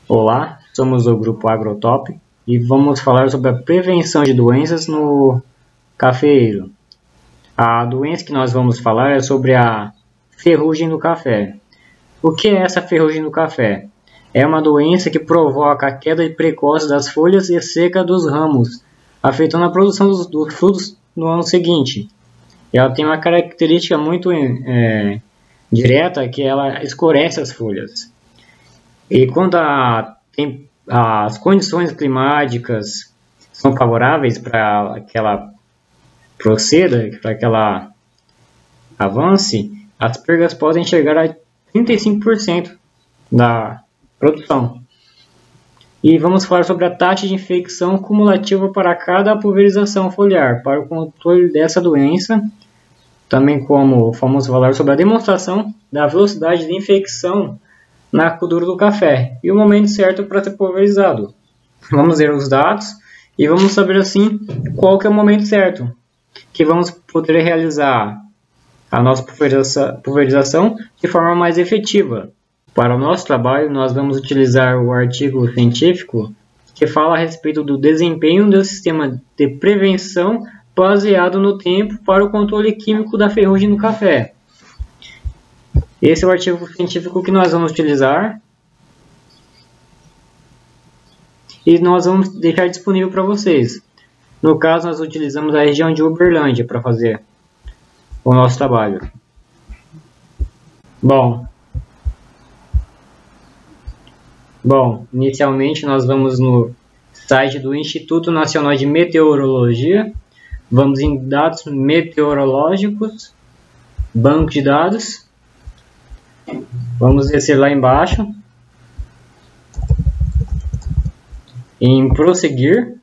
Olá, somos o grupo Agrotop e vamos falar sobre a prevenção de doenças no cafeeiro. A doença que nós vamos falar é sobre a ferrugem do café. O que é essa ferrugem do café? É uma doença que provoca a queda precoce das folhas e seca dos ramos, afetando a produção dos frutos no ano seguinte. Ela tem uma característica muito direta, que ela escurece as folhas. E quando as condições climáticas são favoráveis para que ela proceda, para que ela avance, as perdas podem chegar a 35% da produção. E vamos falar sobre a taxa de infecção cumulativa para cada pulverização foliar. Para o controle dessa doença, também vamos falar sobre a demonstração da velocidade de infecção na cultura do café e o momento certo para ser pulverizado. Vamos ver os dados e vamos saber assim qual que é o momento certo que vamos poder realizar a nossa pulverização de forma mais efetiva. Para o nosso trabalho, nós vamos utilizar o artigo científico que fala a respeito do desempenho do sistema de prevenção baseado no tempo para o controle químico da ferrugem no café. Esse é o artigo científico que nós vamos utilizar e nós vamos deixar disponível para vocês. No caso, nós utilizamos a região de Uberlândia para fazer o nosso trabalho. Bom, inicialmente nós vamos no site do Instituto Nacional de Meteorologia, vamos em dados meteorológicos, banco de dados. Vamos descer lá embaixo em prosseguir.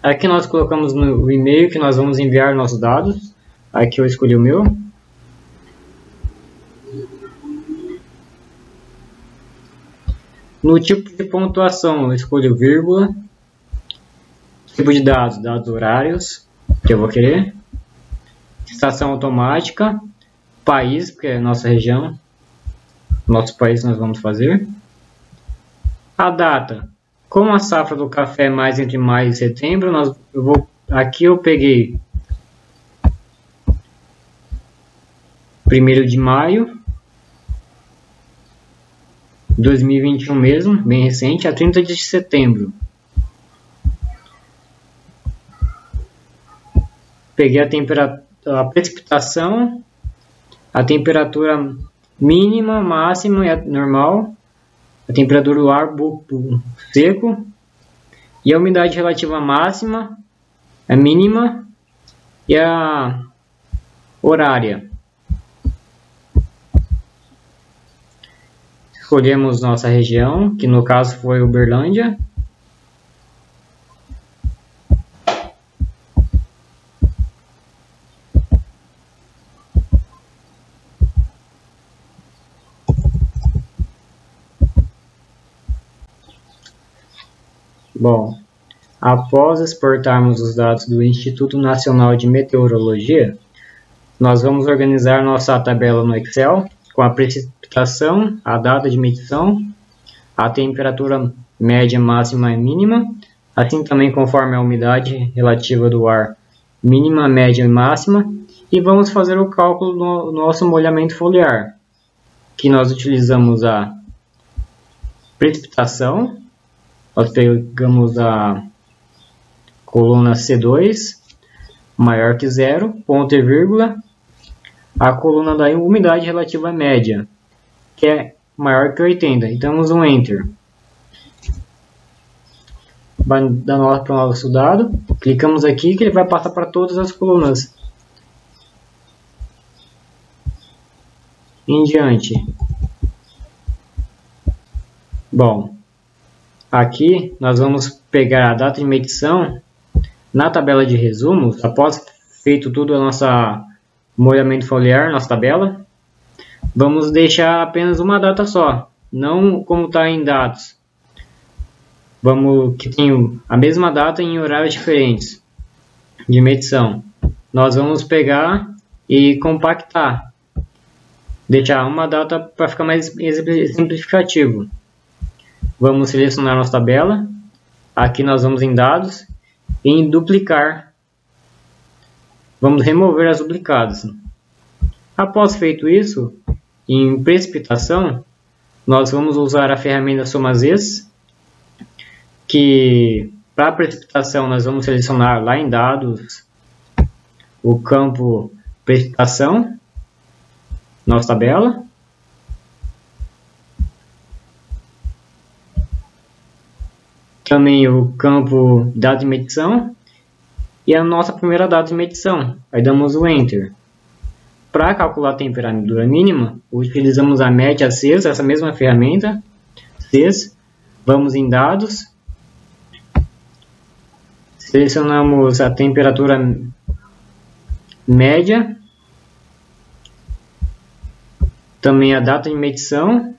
Aqui nós colocamos no e-mail que nós vamos enviar nossos dados. Aqui eu escolhi o meu. No tipo de pontuação eu escolho vírgula. Tipo de dados, dados horários que eu vou querer. Estação automática. País, porque é a nossa região. Nosso país nós vamos fazer. A data. Como a safra do café é mais entre maio e setembro, aqui eu peguei 1º de maio 2021 mesmo, bem recente, a 30 de setembro. Peguei a precipitação, a temperatura mínima, máxima e normal, a temperatura do ar seco e a umidade relativa máxima, a mínima e a horária. Escolhemos nossa região, que no caso foi Uberlândia. Bom, após exportarmos os dados do Instituto Nacional de Meteorologia, nós vamos organizar nossa tabela no Excel com a precipitação, a data de medição, a temperatura média, máxima e mínima, assim também conforme a umidade relativa do ar mínima, média e máxima, e vamos fazer o cálculo do nosso molhamento foliar, que nós utilizamos a precipitação. Nós pegamos a coluna C2, maior que 0, ponto e vírgula, a coluna da umidade relativa média, que é maior que 80. E damos um Enter. Vai dar para o nosso dado, clicamos aqui que ele vai passar para todas as colunas. Em diante. Bom. Aqui nós vamos pegar a data de medição na tabela de resumos, após feito tudo o nosso molhamento foliar, nossa tabela. Vamos deixar apenas uma data só, não como está em dados. Que tem a mesma data em horários diferentes de medição. Nós vamos pegar e compactar. Deixar uma data para ficar mais exemplificativo. vamos selecionar nossa tabela. Aqui nós vamos em dados, em duplicar. Vamos remover as duplicadas. Após feito isso, em precipitação, nós vamos usar a ferramenta SomaZs, que para a precipitação nós vamos selecionar lá em dados o campo precipitação, nossa tabela. Também o campo dado de medição e a nossa primeira data de medição. Aí damos o Enter. Para calcular a temperatura mínima, utilizamos a média CES, essa mesma ferramenta, CES. Vamos em dados, selecionamos a temperatura média, também a data de medição,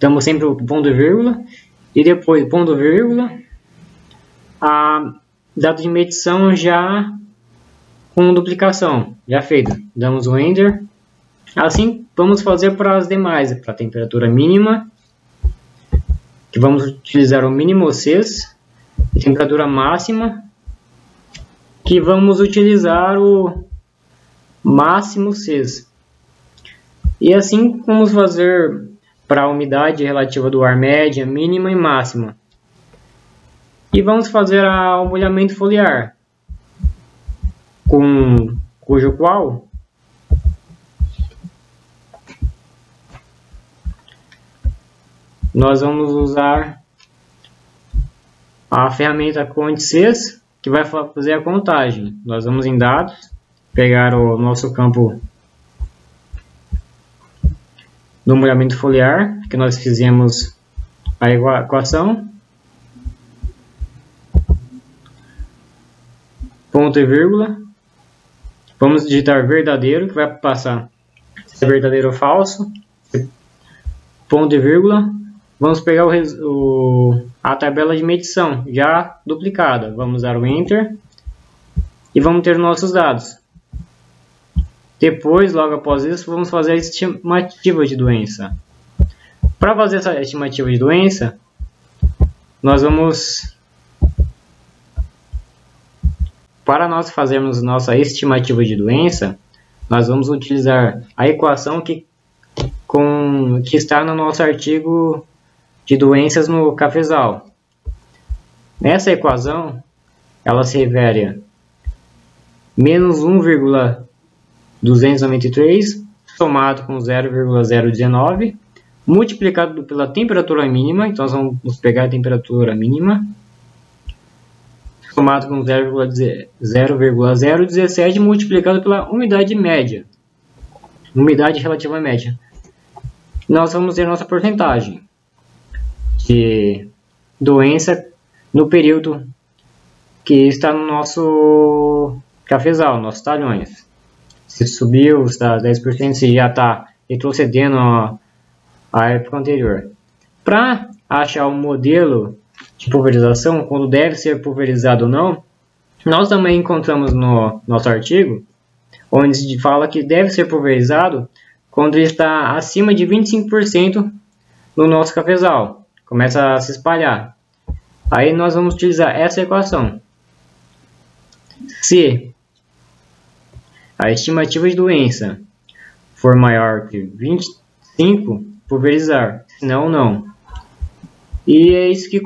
damos sempre o ponto e vírgula, e depois ponto e vírgula, a data de medição já com duplicação, já feita. Damos o Enter. Assim vamos fazer para as demais, para a temperatura mínima, que vamos utilizar o mínimo CES, e temperatura máxima, que vamos utilizar o máximo CES. E assim vamos fazer para a umidade relativa do ar média, mínima e máxima. E vamos fazer o molhamento foliar, cujo qual nós vamos usar a ferramenta CONT-CES, que vai fazer a contagem. Nós vamos em dados, pegar o nosso campo do molhamento foliar, que nós fizemos a equação, ponto e vírgula, vamos digitar verdadeiro, que vai passar se é verdadeiro ou falso, ponto e vírgula, vamos pegar a tabela de medição já duplicada, vamos dar o Enter e vamos ter nossos dados. Depois, logo após isso, vamos fazer a estimativa de doença. Para fazer essa estimativa de doença, para nós fazermos nossa estimativa de doença, nós vamos utilizar a equação que está no nosso artigo de doenças no cafezal. Nessa equação, ela se refere a menos 1,293 somado com 0,019 multiplicado pela temperatura mínima. Então, nós vamos pegar a temperatura mínima somado com 0,017 multiplicado pela umidade média, umidade relativa média. Nós vamos ter nossa porcentagem de doença no período que está no nosso cafezal, nossos talhões. Se subiu, está 10%, se já está retrocedendo à época anterior. Para achar o modelo de pulverização, quando deve ser pulverizado ou não, nós também encontramos no nosso artigo, onde se fala que deve ser pulverizado quando ele está acima de 25% no nosso cafezal. Começa a se espalhar. Aí nós vamos utilizar essa equação. Se a estimativa de doença for maior que 25, pulverizar. Se não, não. E é isso que